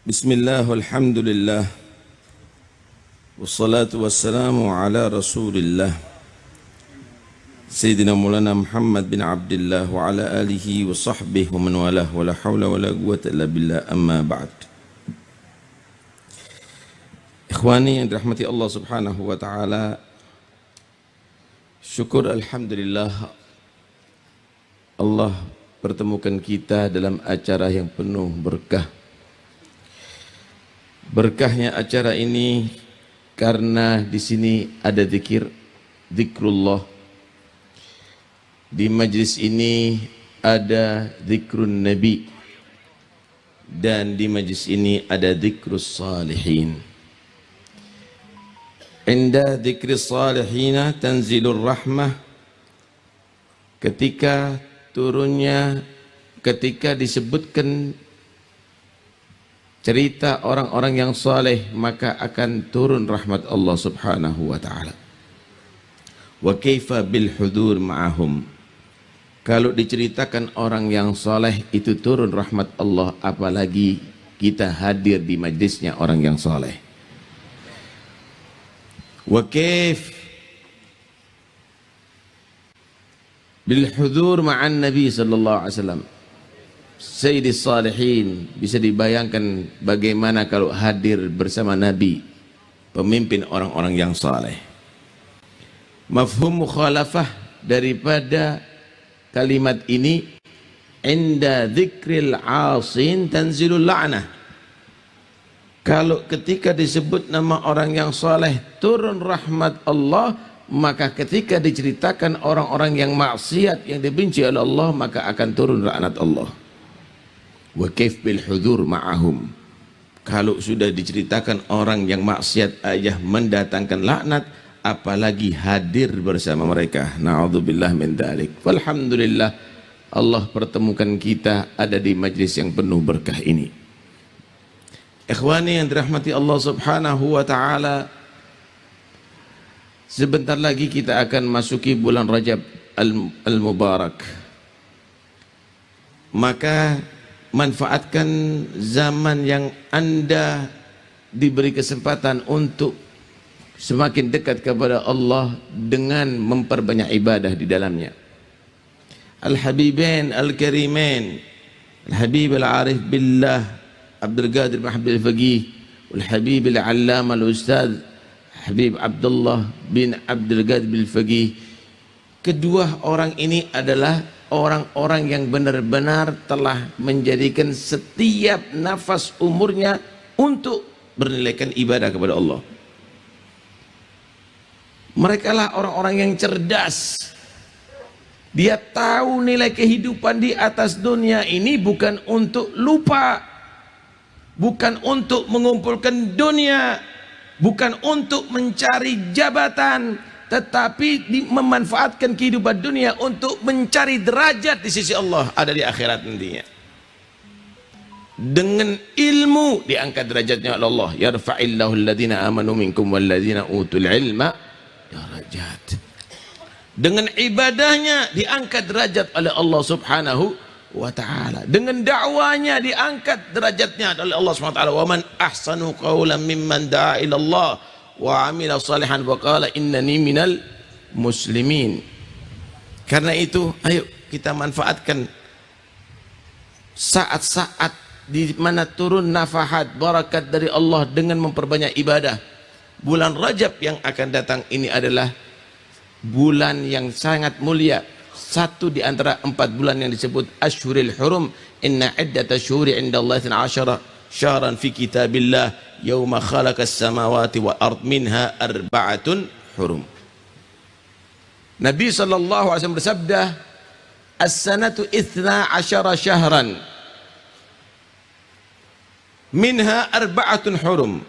Bismillah, alhamdulillah, wassalatu wassalamu ala rasulillah Sayyidina Maulana Muhammad bin Abdullah wa ala alihi wa sahbihi wa man walah wa la hawla wa la quwwata illa billah, amma ba'd. Ikhwani yang dirahmati Allah subhanahu wa ta'ala, syukur alhamdulillah Allah pertemukan kita dalam acara yang penuh berkah. Berkahnya acara ini karena di sini ada zikrullah. Di majlis ini ada zikrun Nabi, dan di majlis ini ada zikrus salihin. Inda zikris salihina tanzilur rahmah. Ketika disebutkan cerita orang-orang yang saleh, maka akan turun rahmat Allah subhanahu wa ta'ala. Wa kaifa bil hudur ma'ahum. Kalau diceritakan orang yang saleh itu turun rahmat Allah, apalagi kita hadir di majlisnya orang yang saleh. Wa kaif bil hudur ma'an Nabi sallallahu alaihi wasallam. Sayyidis Salihin, bisa dibayangkan bagaimana kalau hadir bersama Nabi, pemimpin orang-orang yang saleh. Mafhum mukhalafah daripada kalimat ini, inda dzikril asin tanzilul la'nah. Kalau ketika disebut nama orang yang saleh turun rahmat Allah, maka ketika diceritakan orang-orang yang maksiat yang dibenci oleh Allah, maka akan turun laknat Allah. Wa kaif bil hudur ma'ahum. Kalau sudah diceritakan orang yang maksiat aja mendatangkan laknat, apalagi hadir bersama mereka. Na'udzubillah min dzalik. Walhamdulillah Allah pertemukan kita ada di majlis yang penuh berkah ini. Ikhwani yang dirahmati Allah subhanahu wa ta'ala, sebentar lagi kita akan masuki bulan Rajab al-Mubarak. Maka manfaatkan zaman yang Anda diberi kesempatan untuk semakin dekat kepada Allah dengan memperbanyak ibadah di dalamnya. Al-Habibain Al-Karimain, Al-Habib Al-Arif Billah Abdul Qadir bin Habib Al-Faqih, Al-Habib Al-Allama Al-Ustadz Habib Abdullah bin Abdul Qadir bin Al-Faqih. Kedua orang ini adalah orang-orang yang benar-benar telah menjadikan setiap nafas umurnya untuk bernilaikan ibadah kepada Allah. Mereka lah orang-orang yang cerdas. Dia tahu nilai kehidupan di atas dunia ini bukan untuk lupa, bukan untuk mengumpulkan dunia, bukan untuk mencari jabatan, tetapi memanfaatkan kehidupan dunia untuk mencari derajat di sisi Allah, ada di akhirat nantinya. Dengan ilmu diangkat derajatnya oleh Allah. Yarfa'illahu alladhina amanu minkum walladhina utul ilma darajat. Dengan ibadahnya diangkat derajat oleh Allah subhanahu wa ta'ala. Dengan dakwanya diangkat derajatnya oleh Allah subhanahu wa ta'ala. Wa man ahsanu qawlan mimman da'a ila Allah wa amila salihan wa qala innani minal muslimin. Karena itu ayo kita manfaatkan saat-saat di mana turun nafahat barakat dari Allah dengan memperbanyak ibadah. Bulan Rajab yang akan datang ini adalah bulan yang sangat mulia, satu di antara 4 bulan yang disebut Ashhurul Hurum. Inna iddata syuhuri indallahi 12 syahran fi kitabillah yauma khalaqas samawati wal ard minha arba'atun hurum. Nabi sallallahu alaihi wasallam bersabda, as-sanatu 12 syahran minha arba'atun hurum.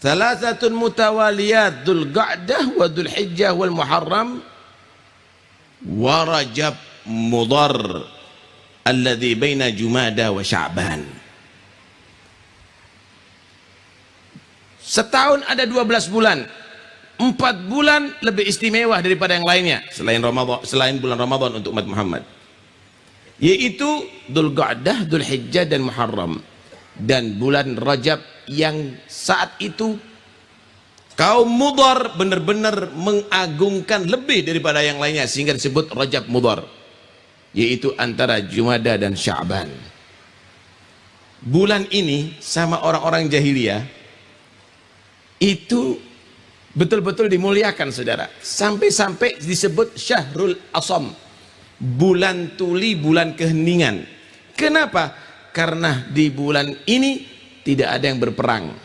Thalathatun mutawaliyat, Dzul Qa'dah wa Dzul Hijjah wal Muharram wa Rajab Mudhar alladhi baina Jumada wa Sya'ban. Setahun ada 12 bulan. 4 bulan lebih istimewa daripada yang lainnya selain bulan Ramadan untuk umat Muhammad. yaitu Dzul Qa'dah, Dzul Hijjah dan Muharram. dan bulan Rajab yang saat itu kaum Mudhar benar-benar mengagungkan lebih daripada yang lainnya, sehingga disebut Rajab Mudhar, yaitu antara Jumada dan Sya'ban. Bulan ini sama orang-orang jahiliyah itu betul-betul dimuliakan, saudara, sampai-sampai disebut Syahrul Asam, bulan tuli, bulan keheningan. Kenapa? Karena di bulan ini tidak ada yang berperang.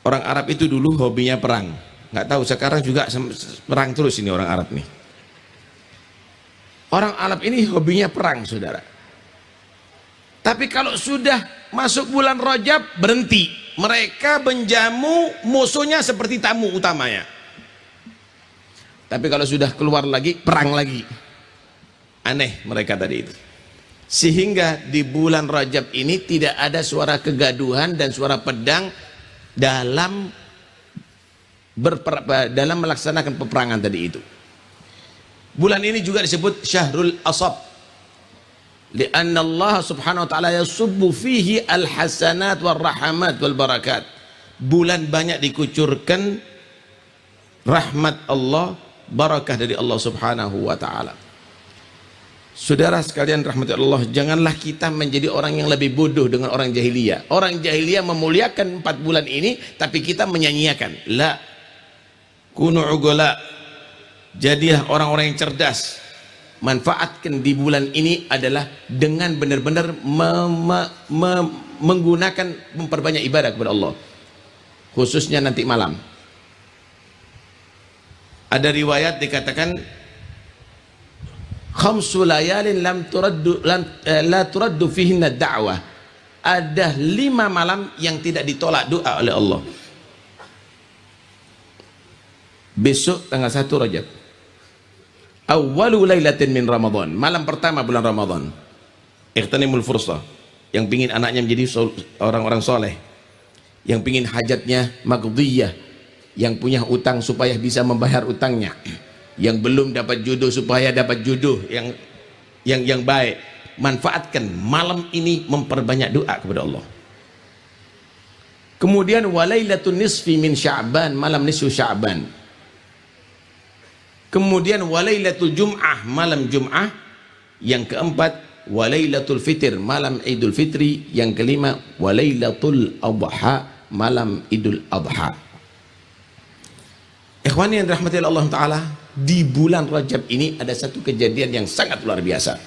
Orang Arab itu dulu hobinya perang, nggak tahu sekarang juga perang terus ini orang Arab nih. Orang Arab ini hobinya perang, saudara. Tapi kalau sudah masuk bulan Rajab berhenti, mereka menjamu musuhnya seperti tamu utamanya. Tapi kalau sudah keluar lagi, perang lagi. Aneh mereka tadi itu. Sehingga di bulan Rajab ini tidak ada suara kegaduhan dan suara pedang dalam melaksanakan peperangan tadi itu. Bulan ini juga disebut Syahrul Asab, lianna Allah subhanahu wa ta'ala yasubbu fihi al-hasanat wal rahamat wal barakat. Bulan banyak dikucurkan rahmat Allah, barakah dari Allah subhanahu wa ta'ala. Saudara sekalian rahmat Allah, janganlah kita menjadi orang yang lebih bodoh dengan orang jahiliyah. Orang jahiliyah memuliakan 4 bulan ini, tapi kita menyanyiakan. La kunu ugola, jadilah orang-orang yang cerdas. Manfaatkan di bulan ini adalah dengan benar-benar menggunakan, memperbanyak ibadah kepada Allah, khususnya nanti malam. Ada riwayat dikatakan khamsu layalin la turaddu fihinna da'wah. Ada 5 malam yang tidak ditolak doa oleh Allah. Besok tanggal 1 Rajab, awwalu lailatin min Ramadan, malam pertama bulan Ramadan. Ightanimul fursah. Yang pingin anaknya menjadi orang-orang soleh, yang pingin hajatnya maqdiyah, yang punya utang supaya bisa membayar utangnya, yang belum dapat jodoh supaya dapat jodoh yang baik. Manfaatkan malam ini memperbanyak doa kepada Allah. Kemudian walailatun nisfi min Sya'ban, malam nisfu Sya'ban. Kemudian walailatul Jum'ah, malam Jum'ah. Yang keempat walailatul Fitr, malam Idul Fitri. Yang kelima walailatul Adha, malam Idul Adha. Ikhwani yang dirahmati Allah Ta'ala, di bulan Rajab ini ada satu kejadian yang sangat luar biasa,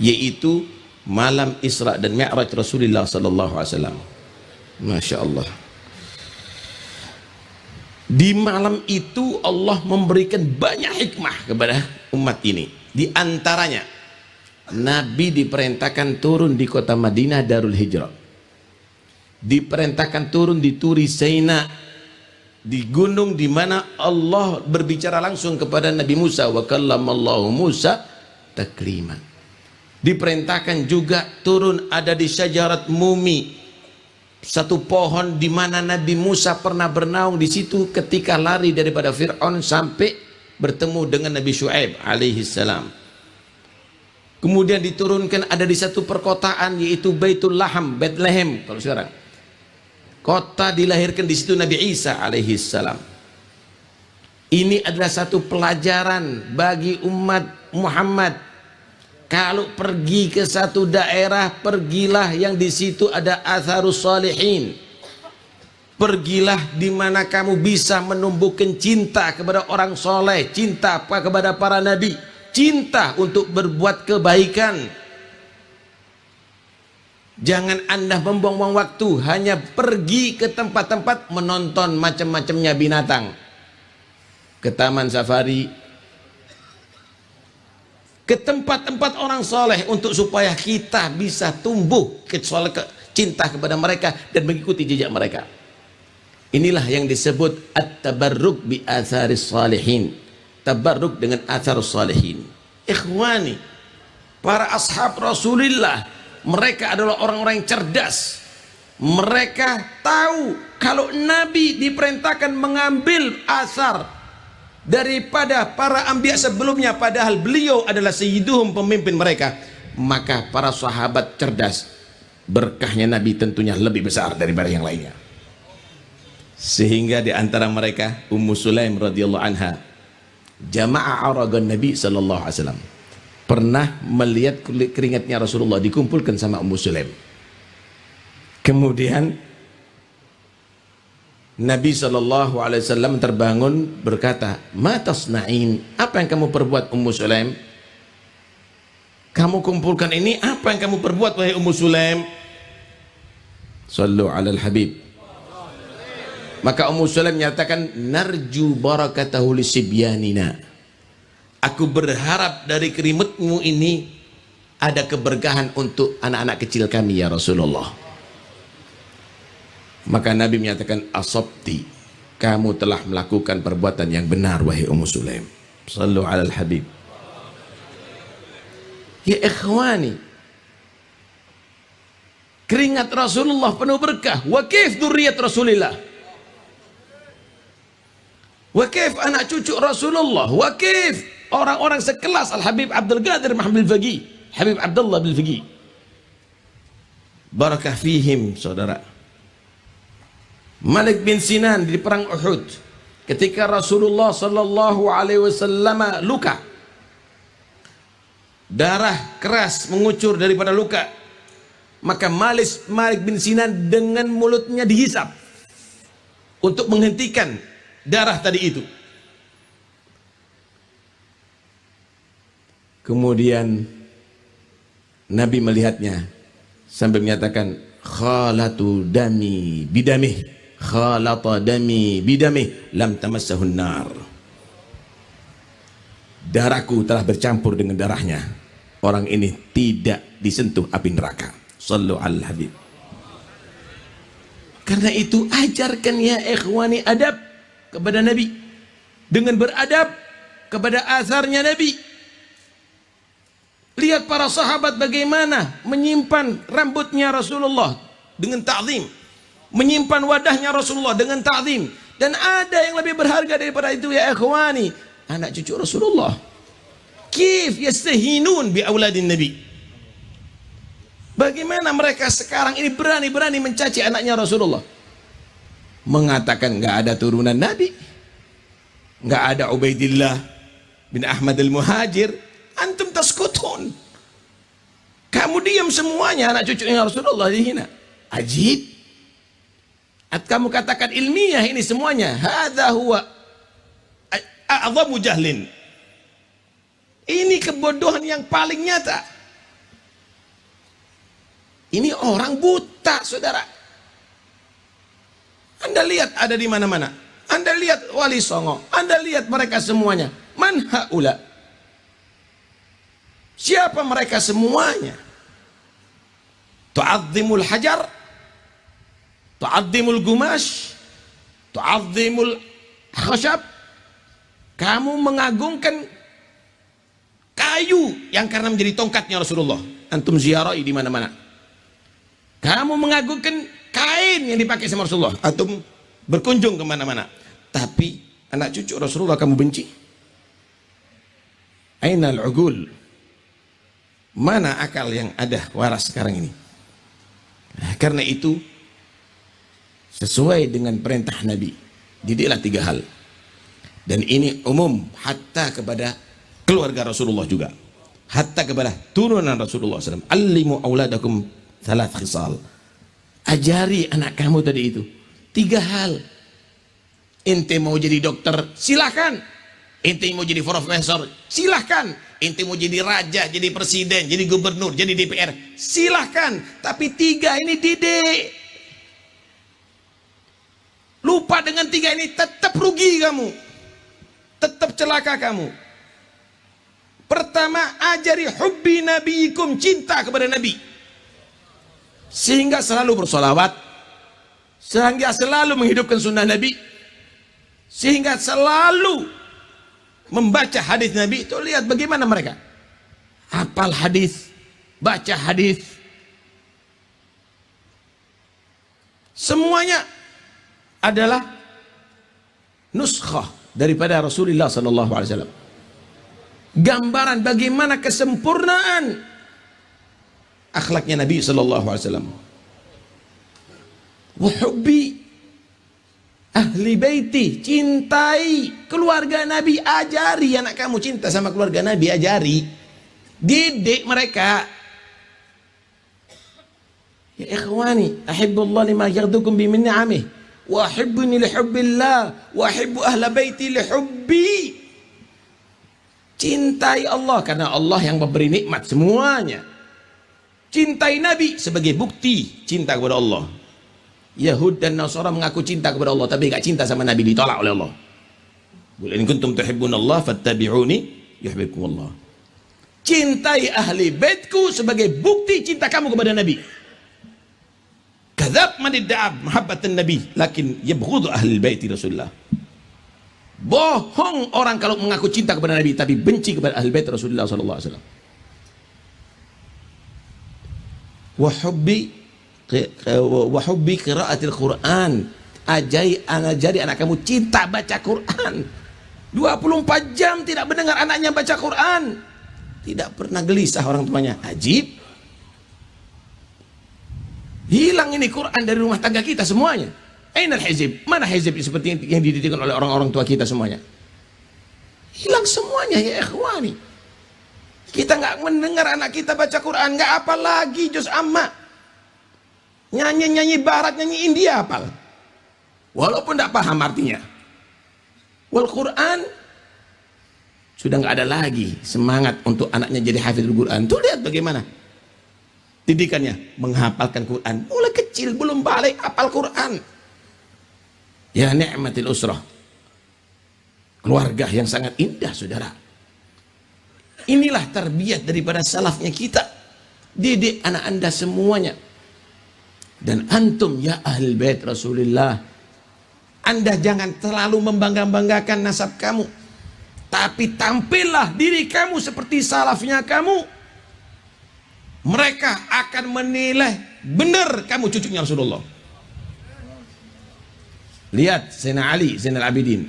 yaitu malam Isra dan Mi'raj Rasulullah sallallahu alaihi wasallam. Masya Allah. Di malam itu Allah memberikan banyak hikmah kepada umat ini. Di antaranya, Nabi diperintahkan turun di kota Madinah Darul Hijrah, diperintahkan turun di Turi Saina, di gunung di mana Allah berbicara langsung kepada Nabi Musa, wa kallamallahu Musa taklima. Diperintahkan juga turun ada di Syajarat Mumi, satu pohon di mana Nabi Musa pernah bernaung di situ ketika lari daripada Fir'aun sampai bertemu dengan Nabi Syu'aib alaihi salam. Kemudian diturunkan ada di satu perkotaan, yaitu Baitul Laham, Bethlehem kalau sekarang. Kota dilahirkan di situ Nabi Isa alaihi salam. Ini adalah satu pelajaran bagi umat Muhammad. Kalau pergi ke satu daerah, pergilah yang di situ ada atharus salihin. Pergilah di mana kamu bisa menumbuhkan cinta kepada orang soleh, cinta kepada para nabi, cinta untuk berbuat kebaikan. Jangan Anda membuang-buang waktu hanya pergi ke tempat-tempat menonton macam-macamnya binatang, ke taman safari, ke tempat-tempat orang soleh, untuk supaya kita bisa tumbuh cinta kepada mereka dan mengikuti jejak mereka. Inilah yang disebut at-tabarruk bi atharis salihin, tabarruk dengan atharus salihin. Ikhwani, para ashab Rasulullah, mereka adalah orang-orang yang cerdas. Mereka tahu kalau Nabi diperintahkan mengambil asar daripada para anbiya sebelumnya, padahal beliau adalah sayyiduhum, pemimpin mereka. maka para sahabat cerdas, berkahnya Nabi tentunya lebih besar daripada yang lainnya. Sehingga di antara mereka Ummu Sulaim radhiyallahu anha, jama'a aragan Nabi sallallahu alaihi wasallam, pernah melihat keringatnya Rasulullah dikumpulkan sama Ummu Sulaim. Kemudian Nabi sallallahu alaihi wasallam terbangun berkata, "Ma tasna'in?" Apa yang kamu perbuat Ummu Sulaim? Kamu kumpulkan ini, apa yang kamu perbuat wahai Ummu Sulaim? Sallu 'alal habib. Maka Ummu Sulaim menyatakan, "Narju barakatahu lisibyanina." Aku berharap dari keringatmu ini ada keberkahan untuk anak-anak kecil kami ya Rasulullah. Maka Nabi menyatakan, "Asabti, kamu telah melakukan perbuatan yang benar wahai Ummu Sulaim." Sallu 'alal habib. Ya ikhwani, keringat Rasulullah penuh berkah. Wa kaif dzurriyyat Rasulillah, wa kaif anak cucu Rasulullah, wa kaif orang-orang sekelas Al Habib Abdul Qadir Muhammad Al-Faqih, Habib Abdullah bil Faqih. Barakah fihim, saudara. Malik bin Sinan di perang Uhud, ketika Rasulullah sallallahu alaihi wasallam luka, darah keras mengucur daripada luka, maka Malik bin Sinan dengan mulutnya dihisap untuk menghentikan darah tadi itu. Kemudian Nabi melihatnya sambil menyatakan, "Khalatu dami bidamih, khalata dami bidamih, lam tamassahun nar." Darahku telah bercampur dengan darahnya, orang ini tidak disentuh api neraka. Sallu al habib. Karena itu ajarkan ya ikhwani adab kepada Nabi, dengan beradab kepada asarnya Nabi. Lihat para sahabat bagaimana menyimpan rambutnya Rasulullah dengan ta'zim, menyimpan wadahnya Rasulullah dengan ta'zim. Dan ada yang lebih berharga daripada itu ya ikhwani, anak cucu Rasulullah. Kif yastahinun bi auladin Nabi. Bagaimana mereka sekarang ini berani-berani mencaci anaknya Rasulullah, mengatakan nggak ada turunan Nabi, nggak ada Ubaidillah bin Ahmad al-Muhajir. Antum taskutun, kamu diam semuanya, anak cucunya Rasulullah dihina. Ajib. Kamu katakan ilmiah ini semuanya. Hadza huwa a'dhamu jahlin. Ini kebodohan yang paling nyata. Ini orang buta, saudara. Anda lihat ada di mana-mana. Anda lihat Wali Songo, Anda lihat mereka semuanya. Man haula? Siapa mereka semuanya? Tu'azzimul hajar, tu'azzimul gumash, tu'azzimul khashab. Kamu mengagungkan kayu yang karena menjadi tongkatnya Rasulullah. Antum ziarahi di mana-mana. Kamu mengagungkan kain yang dipakai sama Rasulullah. Antum berkunjung kemana-mana. Tapi anak cucu Rasulullah kamu benci. Ainal ugul? Mana akal yang ada waras sekarang ini? Nah, karena itu sesuai dengan perintah Nabi, didiklah 3 hal. Dan ini umum hatta kepada keluarga Rasulullah juga, hatta kepada turunan Rasulullah SAW. Allimu auladakum thalath khisal. Ajari anak kamu tadi itu 3 hal. Ente mau jadi dokter, silahkan. Ente mau jadi profesor, silahkan. Ente mau jadi raja, jadi presiden, jadi gubernur, jadi DPR, silahkan. Tapi 3 ini didik. Lupa dengan 3 ini, tetap rugi kamu, tetap celaka kamu. Pertama, ajari hubbi nabiyikum, cinta kepada Nabi, sehingga selalu bersolawat, sehingga selalu menghidupkan sunnah Nabi, sehingga selalu membaca hadis Nabi. Itu lihat bagaimana mereka hafal hadis, baca hadis, semuanya adalah nuskhah daripada Rasulullah sallallahu alaihi wasallam. Gambaran bagaimana kesempurnaan akhlaknya Nabi sallallahu alaihi wasallam. Wa hubbi ahli baiti, cintai keluarga Nabi, ajari anak kamu cinta sama keluarga Nabi, ajari, didik mereka. Ya ikhwani, ahibbullah lima yaghdukum bi min ni'amih wa ahibbuni li hubbillah wa ahibbu ahla baiti li hubbi. Cintai Allah karena Allah yang memberi nikmat semuanya. Cintai Nabi sebagai bukti cinta kepada Allah. Yahud dan Nasara mengaku cinta kepada Allah tapi gak cinta sama Nabi, ditolak oleh Allah. Qul in kuntum tuhibbunallah fattabi'uni yuhibbukumullah. Cintai ahli baitku sebagai bukti cinta kamu kepada Nabi. Kadzab man idda'a mahabbatan Nabi lakin yabghudhu ahli baiti Rasulullah. Bohong orang kalau mengaku cinta kepada Nabi tapi benci kepada ahli bait Rasulullah sallallahu alaihi wasallam. Wa hubbi qiraatil Quran, ajari anak kamu cinta baca Quran. 24 jam tidak mendengar anaknya baca Quran, tidak pernah gelisah orang tuanya. Ajib, hilang ini Quran dari rumah tangga kita semuanya. Ainal hizib, mana hizib seperti yang dididikan oleh orang-orang tua kita semuanya? Hilang semuanya ya ikhwani. Kita nggak mendengar anak kita baca Quran, nggak apa lagi juz amma. Nyanyi-nyanyi barat, nyanyi India apal. Walaupun tidak paham artinya. Wal Quran sudah nggak ada lagi semangat untuk anaknya jadi hafizul Quran. Tuh lihat bagaimana didikannya, menghafalkan Quran. Mulai kecil belum balik hafal Quran. Ya ni'matil usrah. Keluarga yang sangat indah, saudara. Inilah tarbiyat daripada salafnya kita. Didik anak anda semuanya. Dan antum ya ahli bait Rasulullah, anda jangan terlalu membangga-banggakan nasab kamu, tapi tampillah diri kamu seperti salafnya kamu. Mereka akan menilai benar kamu cucunya Rasulullah. Lihat Sayyidina Ali Zainal Abidin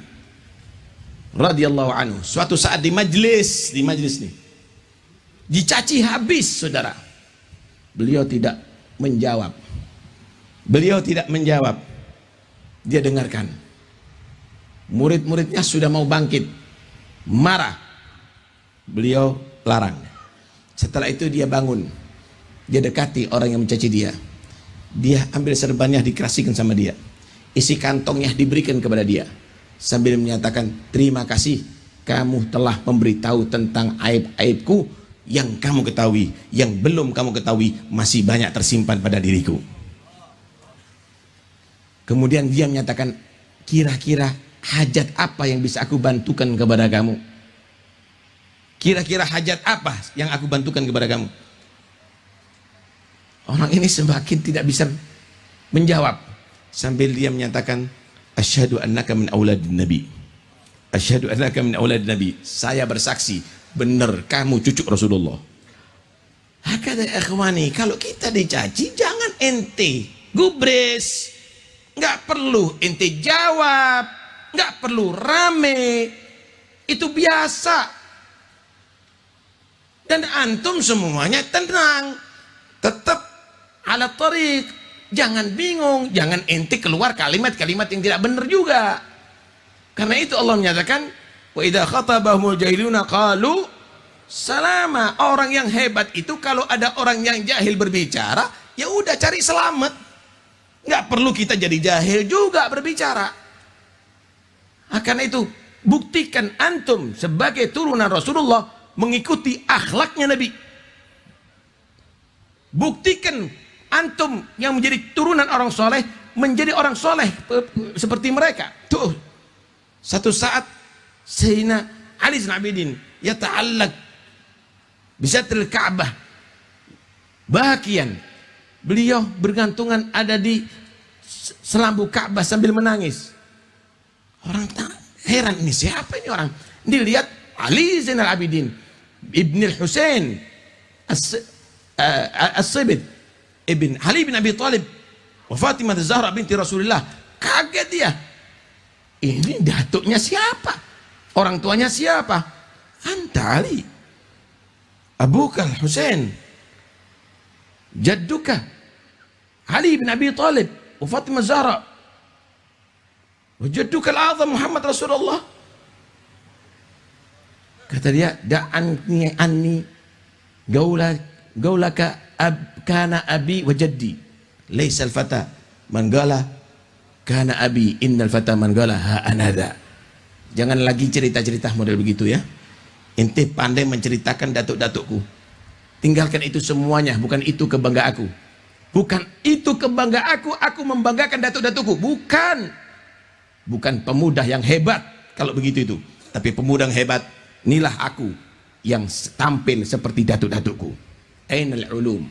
radhiyallahu anhu, suatu saat di majlis nih dicaci habis, saudara. Beliau tidak menjawab. Dia dengarkan. Murid-muridnya sudah mau bangkit, marah. Beliau larang. Setelah itu dia bangun. Dia dekati orang yang mencaci dia. Dia ambil serbannya, dikerasikan sama dia. Isi kantongnya diberikan kepada dia. Sambil menyatakan, terima kasih, kamu telah memberitahu tentang aib-aibku yang kamu ketahui. Yang belum kamu ketahui masih banyak tersimpan pada diriku. Kemudian dia menyatakan, kira-kira hajat apa yang bisa aku bantukan kepada kamu? Kira-kira hajat apa yang aku bantukan kepada kamu? Orang ini semakin tidak bisa menjawab. Sambil dia menyatakan, asyhadu annaka min auladin nabi. Asyhadu annaka min auladin nabi. Saya bersaksi, benar kamu cucu Rasulullah. Hakada ikhwani, kalau kita dicaci jangan ente gubris. Nggak perlu ente jawab, nggak perlu rame, itu biasa. Dan antum semuanya tenang, tetap ala tariq, jangan bingung, jangan ente keluar kalimat-kalimat yang tidak benar juga. Karena itu Allah menyatakan, wa idza khatabahumul jahiluna qalu salama. Orang yang hebat itu kalau ada orang yang jahil berbicara, ya udah cari selamat. Nggak perlu kita jadi jahil juga berbicara. Karena itu buktikan antum sebagai turunan Rasulullah mengikuti akhlaknya Nabi. Buktikan antum yang menjadi turunan orang soleh menjadi orang soleh seperti mereka. Tuh satu saat Sayyidina Ali bin Abidin yata'allaq bisatril Ka'bah bahagian. Beliau bergantungan ada di selambu Ka'bah sambil menangis. Orang heran, ini siapa ini orang? Dilihat Ali Zainal Abidin Ibn Husain As-Sibit Ibn Ali bin Abi Talib wa Fatimah Zahra binti Rasulullah. Kaget dia. Ini datuknya siapa? Orang tuanya siapa? Anta Ali, Abukal Husain. jadduka Ali bin Abi Talib wa Fatimah Zahra wa jadduka al-azam Muhammad Rasulullah. Kata dia, da'anni anni gaulaka kana abi wa jaddi laisa al-fata man gala kana abi innal fata man gala ha anada. Jangan lagi cerita-cerita model begitu ya. Ente pandai menceritakan datuk-datukku. Tinggalkan itu semuanya, bukan itu kebanggaan aku. Bukan itu kebanggaan aku membanggakan datuk-datukku. Bukan pemuda yang hebat kalau begitu itu. Tapi pemuda yang hebat, inilah aku yang tampil seperti datuk-datukku. Ainal ulum.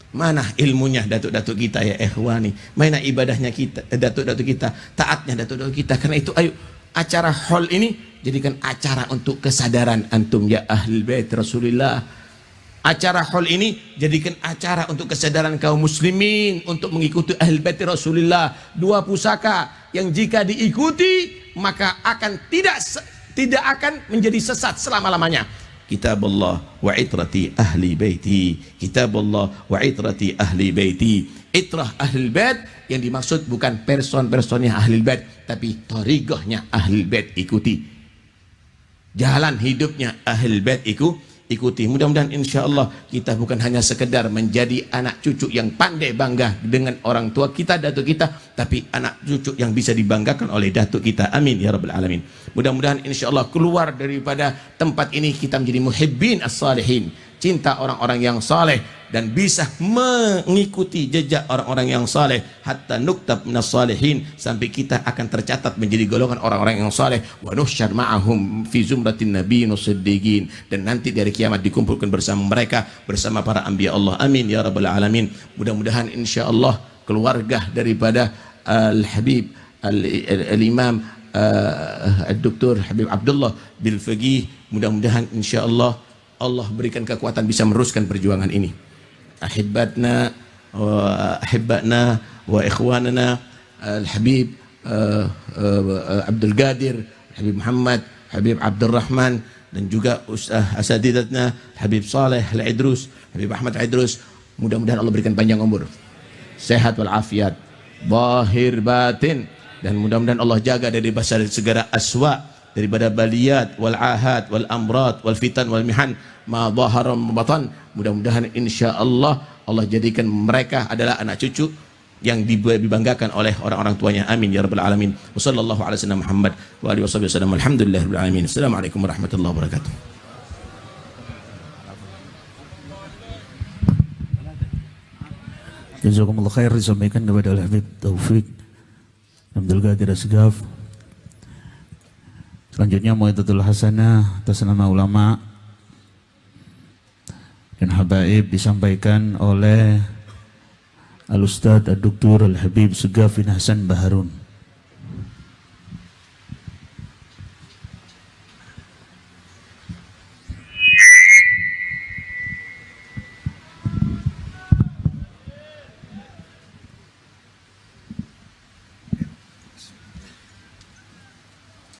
Mana ilmunya datuk-datuk kita ya ikhwani? Mana ibadahnya kita, datuk-datuk kita, taatnya datuk-datuk kita. Karena itu ayo acara hall ini jadikan acara untuk kesadaran antum ya ahlul bait Rasulullah. Acara hall ini jadikan acara untuk kesadaran kaum muslimin untuk mengikuti ahlul bait Rasulullah. Dua pusaka yang jika diikuti maka akan tidak akan menjadi sesat selama-lamanya. Kitabullah wa itrati ahli baiti. Kitabullah wa itrati ahli baiti. Itrah ahlul bait yang dimaksud bukan person-personnya ahlul bait, tapi thariqahnya ahlul bait ikuti. Jalan hidupnya ahlul bait ikuti. Mudah-mudahan insyaallah kita bukan hanya sekedar menjadi anak cucu yang pandai bangga dengan orang tua kita, datuk kita, tapi anak cucu yang bisa dibanggakan oleh datuk kita. Amin ya rabbal alamin. Mudah-mudahan insyaallah keluar daripada tempat ini kita menjadi muhibbin as-salihin, cinta orang-orang yang saleh dan bisa mengikuti jejak orang-orang yang saleh hatta nuktab minas salihin, sampai kita akan tercatat menjadi golongan orang-orang yang saleh. Wa nuhsyar ma'ahum fi zumratin nabiyyin wasiddiqin, dan nanti dari kiamat dikumpulkan bersama mereka bersama para anbiya Allah. Amin ya rabbal alamin. Mudah-mudahan insyaallah keluarga daripada Al-Habib Al-Imam Dr. Habib Abdullah bil Faqih, mudah-mudahan insyaallah Allah berikan kekuatan bisa meneruskan perjuangan ini. Ahibbatna wa ikhwanana Al-Habib Abdul Qadir, Habib Muhammad, Habib Abdul Rahman, dan juga asatidatna Habib Saleh Al-Idrus, Habib Ahmad Idrus. Mudah-mudahan Allah berikan panjang umur, sehat walafiat, zahir batin, dan mudah-mudahan Allah jaga dari segala aswa, daripada baliyat wal ahad wal amrat wal fitan wal mihan ma dhahara batan. Mudah-mudahan insyaallah Allah jadikan mereka adalah anak cucu yang dibanggakan oleh orang-orang tuanya. Amin ya rabbal alamin. Wassallallahu ala sayyidina Muhammad wa alihi wasallam. Alhamdulillahirabbil alamin. Assalamualaikum warahmatullahi wabarakatuh. Jazakumullah khair disampaikan kepada Al-Habib Taufik Abdul Qadir Asghaf. Selanjutnya Mau'izatul Hasanah atas nama ulama dan habaib disampaikan oleh Al-Ustadz Ad-Doktor Al-Habib Asghaf bin Hasan Baharun.